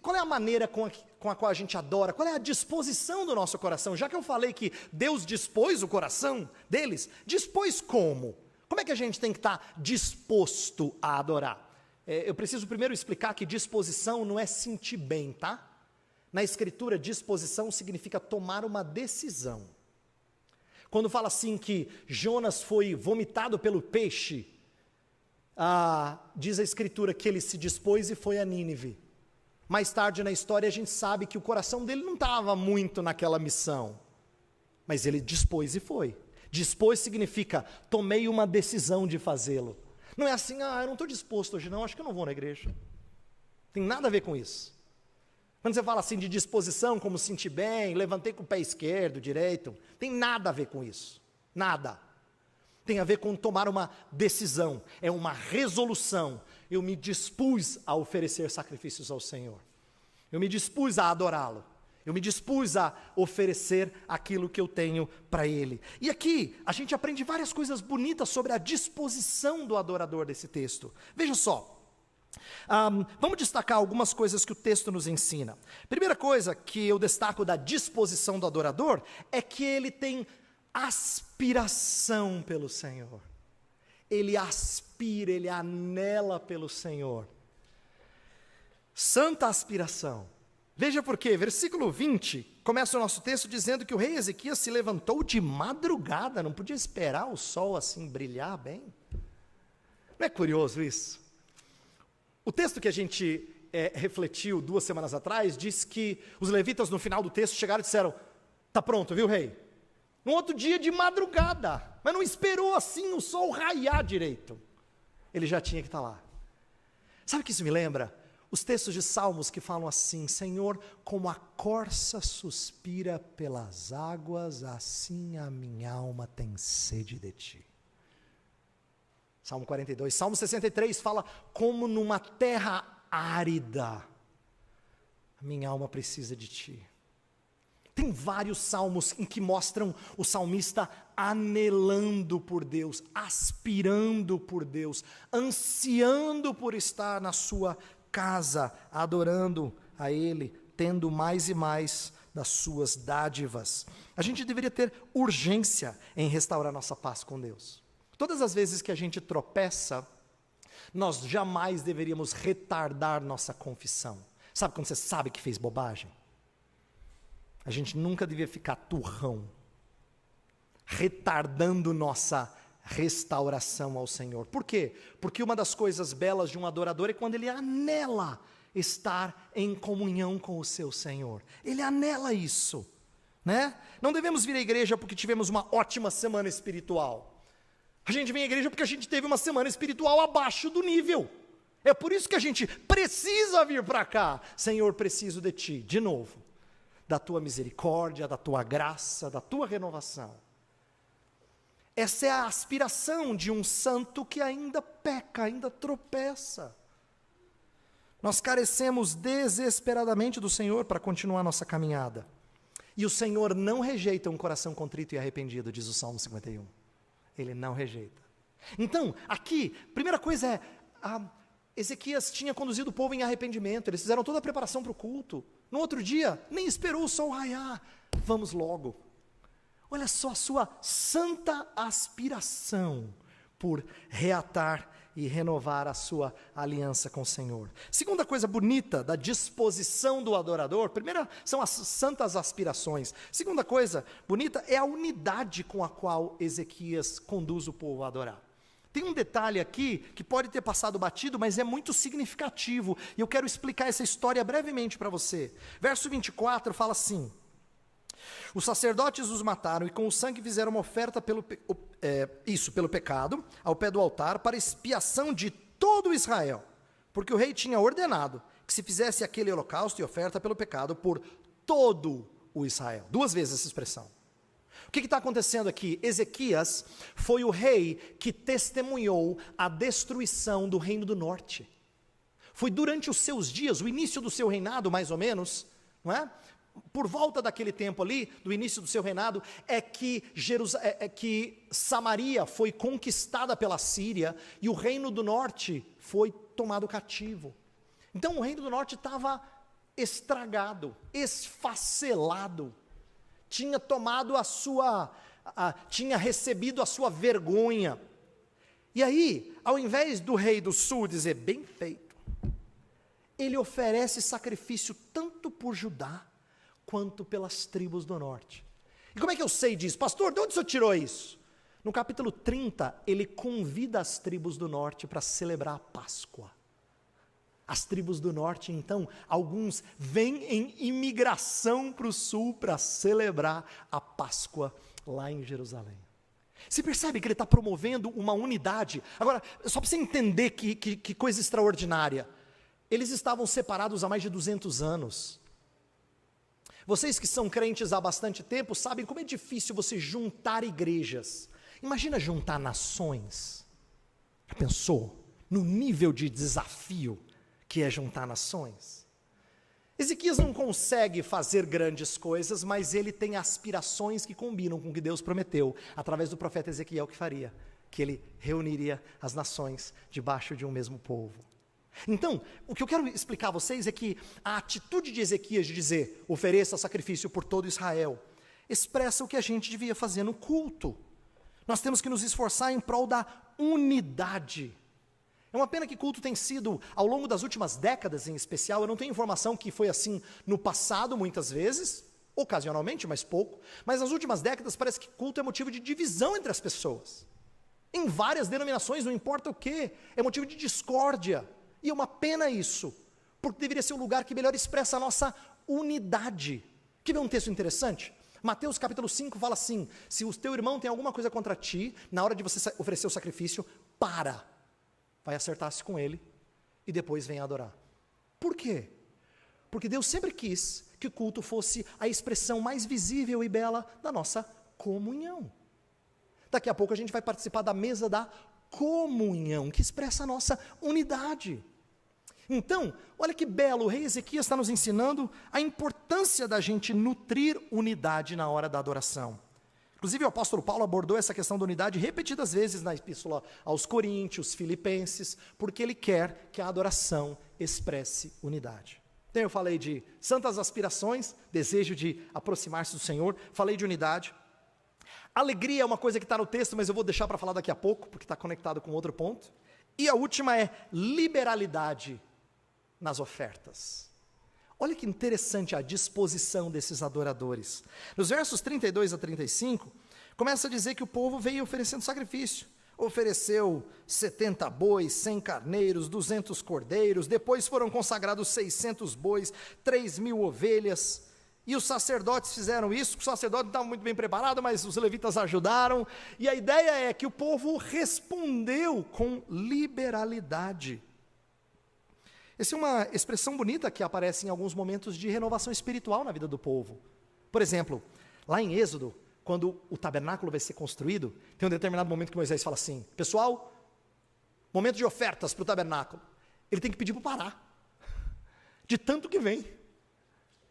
qual é a maneira com a qual a gente adora? Qual é a disposição do nosso coração? Já que eu falei que Deus dispôs o coração deles, dispôs como? Como é que a gente tem que estar disposto a adorar? Eu preciso primeiro explicar que disposição não é sentir bem, tá? Na Escritura, disposição significa tomar uma decisão. Quando fala assim que Jonas foi vomitado pelo peixe, diz a Escritura que ele se dispôs e foi a Nínive. Mais tarde na história a gente sabe que o coração dele não estava muito naquela missão, mas ele dispôs e foi. Dispôs significa, tomei uma decisão de fazê-lo. Não é assim, eu não estou disposto hoje não, acho que eu não vou na igreja. Tem nada a ver com isso. Quando você fala assim de disposição, como sentir bem, levantei com o pé esquerdo, direito, tem nada a ver com isso. Nada. Tem a ver com tomar uma decisão, é uma resolução. Eu me dispus a oferecer sacrifícios ao Senhor. Eu me dispus a adorá-lo. Eu me dispus a oferecer aquilo que eu tenho para Ele. E aqui, a gente aprende várias coisas bonitas sobre a disposição do adorador desse texto. Veja só, vamos destacar algumas coisas que o texto nos ensina. Primeira coisa que eu destaco da disposição do adorador, é que ele tem aspiração pelo Senhor. Ele aspira, ele anela pelo Senhor. Santa aspiração. Veja por quê, versículo 20, começa o nosso texto dizendo que o rei Ezequias se levantou de madrugada, não podia esperar o sol assim brilhar bem. Não é curioso isso? O texto que a gente refletiu 2 semanas atrás, diz que os levitas no final do texto chegaram e disseram, está pronto, viu rei? No outro dia de madrugada, mas não esperou assim o sol raiar direito, ele já tinha que estar lá. Sabe o que isso me lembra? Os textos de Salmos que falam assim, Senhor, como a corça suspira pelas águas, assim a minha alma tem sede de Ti. Salmo 42, Salmo 63 fala, como numa terra árida, a minha alma precisa de Ti. Tem vários salmos em que mostram o salmista anelando por Deus, aspirando por Deus, ansiando por estar na sua casa, adorando a Ele, tendo mais e mais das suas dádivas. A gente deveria ter urgência em restaurar nossa paz com Deus. Todas as vezes que a gente tropeça, nós jamais deveríamos retardar nossa confissão. Sabe quando você sabe que fez bobagem? A gente nunca devia ficar turrão, retardando nossa restauração ao Senhor. Por quê? Porque uma das coisas belas de um adorador é quando ele anela estar em comunhão com o seu Senhor. Ele anela isso, né? Não devemos vir à igreja porque tivemos uma ótima semana espiritual. A gente vem à igreja porque a gente teve uma semana espiritual abaixo do nível. É por isso que a gente precisa vir para cá. Senhor, preciso de Ti, de novo. Da Tua misericórdia, da Tua graça, da Tua renovação. Essa é a aspiração de um santo que ainda peca, ainda tropeça. Nós carecemos desesperadamente do Senhor para continuar nossa caminhada. E o Senhor não rejeita um coração contrito e arrependido, diz o Salmo 51. Ele não rejeita. Então, aqui, primeira coisa é, Ezequias tinha conduzido o povo em arrependimento, eles fizeram toda a preparação para o culto. No outro dia, nem esperou o sol raiar, vamos logo. Olha só a sua santa aspiração por reatar e renovar a sua aliança com o Senhor. Segunda coisa bonita da disposição do adorador, primeira são as santas aspirações. Segunda coisa bonita é a unidade com a qual Ezequias conduz o povo a adorar. Tem um detalhe aqui que pode ter passado batido, mas é muito significativo, e eu quero explicar essa história brevemente para você. Verso 24 fala assim, os sacerdotes os mataram e com o sangue fizeram uma oferta pelo pecado, ao pé do altar, para expiação de todo Israel, porque o rei tinha ordenado que se fizesse aquele holocausto e oferta pelo pecado por todo o Israel. 2 vezes essa expressão. O que está acontecendo aqui? Ezequias foi o rei que testemunhou a destruição do reino do norte. Foi durante os seus dias, o início do seu reinado, mais ou menos, não é? Por volta daquele tempo ali, do início do seu reinado, é que Samaria foi conquistada pela Síria e o reino do norte foi tomado cativo. Então o reino do norte estava estragado, esfacelado, tinha tomado tinha recebido a sua vergonha. E aí, ao invés do rei do sul dizer, bem feito, ele oferece sacrifício tanto por Judá, quanto pelas tribos do norte. E como é que eu sei disso? Pastor, de onde o senhor tirou isso? No capítulo 30, ele convida as tribos do norte para celebrar a Páscoa. As tribos do norte, então, alguns vêm em imigração para o sul para celebrar a Páscoa lá em Jerusalém. Você percebe que ele está promovendo uma unidade? Agora, só para você entender que coisa extraordinária. Eles estavam separados há mais de 200 anos. Vocês que são crentes há bastante tempo sabem como é difícil você juntar igrejas. Imagina juntar nações. Já pensou? No nível de desafio que é juntar nações. Ezequias não consegue fazer grandes coisas, mas ele tem aspirações que combinam com o que Deus prometeu, através do profeta Ezequiel que faria, que ele reuniria as nações debaixo de um mesmo povo. Então, o que eu quero explicar a vocês é que a atitude de Ezequias de dizer, ofereça sacrifício por todo Israel, expressa o que a gente devia fazer no culto. Nós temos que nos esforçar em prol da unidade. É uma pena que culto tem sido, ao longo das últimas décadas em especial, eu não tenho informação que foi assim no passado muitas vezes, ocasionalmente, mas pouco, mas nas últimas décadas parece que culto é motivo de divisão entre as pessoas. Em várias denominações, não importa o que, é motivo de discórdia. E é uma pena isso, porque deveria ser o lugar que melhor expressa a nossa unidade. Quer ver um texto interessante? Mateus capítulo 5 fala assim, se o teu irmão tem alguma coisa contra ti, na hora de você oferecer o sacrifício, vai acertar-se com ele e depois vem adorar. Por quê? Porque Deus sempre quis que o culto fosse a expressão mais visível e bela da nossa comunhão. Daqui a pouco a gente vai participar da mesa da comunhão, que expressa a nossa unidade. Então, olha que belo, o rei Ezequias está nos ensinando a importância da gente nutrir unidade na hora da adoração. Inclusive o apóstolo Paulo abordou essa questão da unidade repetidas vezes na epístola aos Coríntios, Filipenses, porque ele quer que a adoração expresse unidade. Então eu falei de santas aspirações, desejo de aproximar-se do Senhor, falei de unidade. Alegria é uma coisa que está no texto, mas eu vou deixar para falar daqui a pouco, porque está conectado com outro ponto. E a última é liberalidade nas ofertas. Olha que interessante a disposição desses adoradores. Nos versos 32 a 35, começa a dizer que o povo veio oferecendo sacrifício. Ofereceu 70 bois, 100 carneiros, 200 cordeiros, depois foram consagrados 600 bois, 3.000 ovelhas. E os sacerdotes fizeram isso, o sacerdote não estava muito bem preparado, mas os levitas ajudaram. E a ideia é que o povo respondeu com liberalidade. Essa é uma expressão bonita que aparece em alguns momentos de renovação espiritual na vida do povo. Por exemplo, lá em Êxodo, quando o tabernáculo vai ser construído, tem um determinado momento que Moisés fala assim, pessoal, momento de ofertas para o tabernáculo. Ele tem que pedir para parar, de tanto que vem.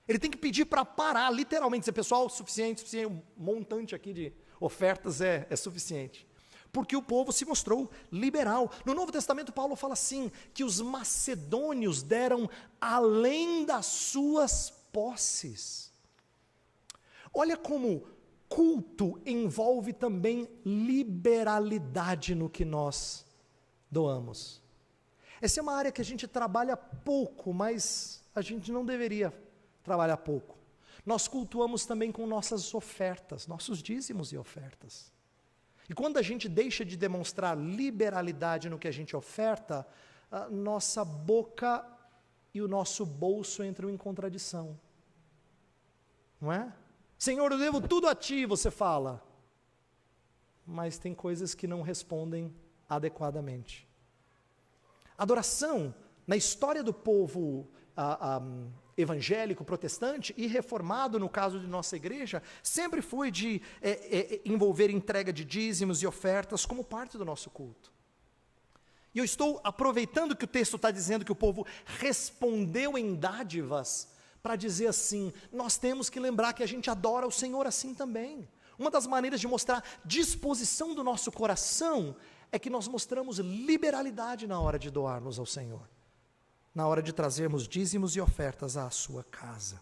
Ele tem que pedir para parar, literalmente, dizer, pessoal, suficiente, um montante aqui de ofertas é suficiente. Porque o povo se mostrou liberal. No Novo Testamento, Paulo fala assim, que os macedônios deram além das suas posses. Olha como culto envolve também liberalidade no que nós doamos. Essa é uma área que a gente trabalha pouco, mas a gente não deveria trabalhar pouco. Nós cultuamos também com nossas ofertas, nossos dízimos e ofertas. E quando a gente deixa de demonstrar liberalidade no que a gente oferta, a nossa boca e o nosso bolso entram em contradição. Não é? Senhor, eu devo tudo a ti, você fala. Mas tem coisas que não respondem adequadamente. Adoração, na história do povo evangélico, protestante e reformado, no caso de nossa igreja, sempre foi de envolver entrega de dízimos e ofertas como parte do nosso culto. E eu estou aproveitando que o texto está dizendo que o povo respondeu em dádivas, para dizer assim, nós temos que lembrar que a gente adora o Senhor assim também. Uma das maneiras de mostrar disposição do nosso coração, é que nós mostramos liberalidade na hora de doarmos ao Senhor. na hora de trazermos dízimos e ofertas à sua casa.